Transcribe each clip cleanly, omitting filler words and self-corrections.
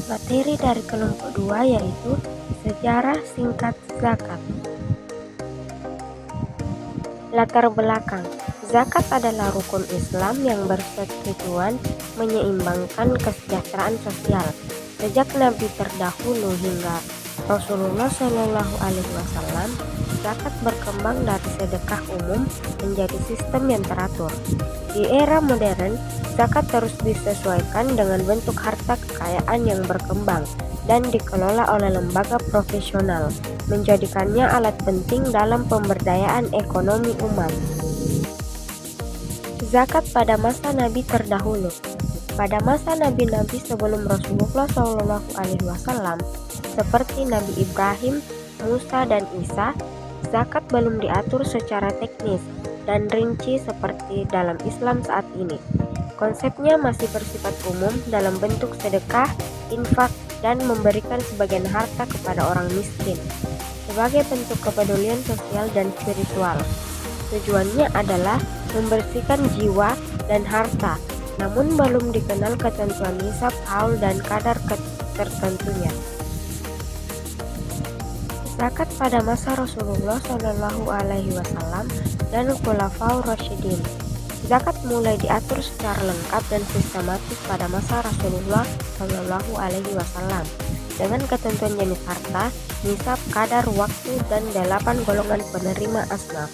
Materi dari kelompok 2 yaitu sejarah singkat zakat. Latar belakang. Zakat adalah rukun Islam yang bertujuan menyeimbangkan kesejahteraan sosial. Sejak Nabi terdahulu hingga Rasulullah Shallallahu Alaihi Wasallam, zakat berkembang dari sedekah umum menjadi sistem yang teratur. Di era modern, zakat terus disesuaikan dengan bentuk harta kekayaan yang berkembang dan dikelola oleh lembaga profesional, menjadikannya alat penting dalam pemberdayaan ekonomi umat. Zakat pada masa Nabi terdahulu. Pada masa nabi-nabi sebelum Rasulullah SAW, seperti Nabi Ibrahim, Musa, dan Isa, zakat belum diatur secara teknis dan rinci seperti dalam Islam saat ini. Konsepnya masih bersifat umum dalam bentuk sedekah, infak, dan memberikan sebagian harta kepada orang miskin sebagai bentuk kepedulian sosial dan spiritual. Tujuannya adalah membersihkan jiwa dan harta, namun belum dikenal ketentuan nisab, haul, dan kadar tertentunya. Zakat pada masa Rasulullah Shallallahu Alaihi Wasallam dan Khulafaur Rasyidin. Zakat mulai diatur secara lengkap dan sistematis pada masa Rasulullah Shallallahu Alaihi Wasallam dengan ketentuan jenis harta, nisab, kadar, waktu, dan 8 golongan penerima asnaf.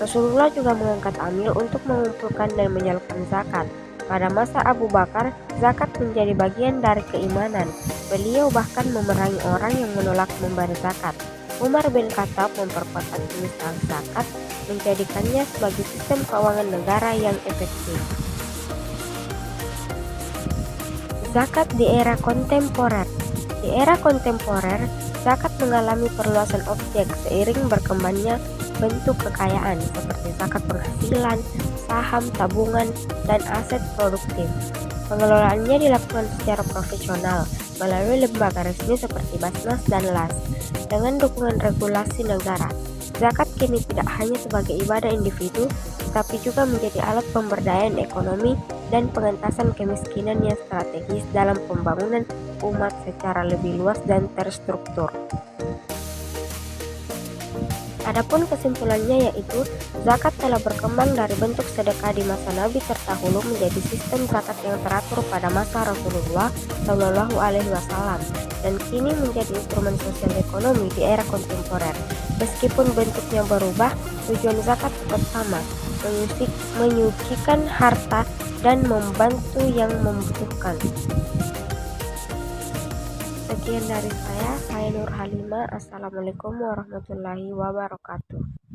Rasulullah juga mengangkat amil untuk mengumpulkan dan menyalurkan zakat. Pada masa Abu Bakar, zakat menjadi bagian dari keimanan. Beliau bahkan memerangi orang yang menolak membayar zakat. Umar bin Khattab memperkuat administrasi zakat, menjadikannya sebagai sistem keuangan negara yang efektif. Zakat di era kontemporer. Di era kontemporer, zakat mengalami perluasan objek seiring berkembangnya bentuk kekayaan seperti zakat penghasilan, saham, tabungan, dan aset produktif. Pengelolaannya dilakukan secara profesional melalui lembaga resmi seperti Basnas dan LAS dengan dukungan regulasi negara. Zakat kini tidak hanya sebagai ibadah individu, tetapi juga menjadi alat pemberdayaan ekonomi dan pengentasan kemiskinan yang strategis dalam pembangunan umat secara lebih luas dan terstruktur. Adapun kesimpulannya yaitu zakat telah berkembang dari bentuk sedekah di masa Nabi terdahulu menjadi sistem zakat yang teratur pada masa Rasulullah Shallallahu Alaihi Wasallam dan kini menjadi instrumen sosial ekonomi di era kontemporer. Meskipun bentuknya berubah, tujuan zakat tetap sama, menyucikan harta dan membantu yang membutuhkan. Sekian dari saya Nur Halimah. Assalamualaikum warahmatullahi wabarakatuh.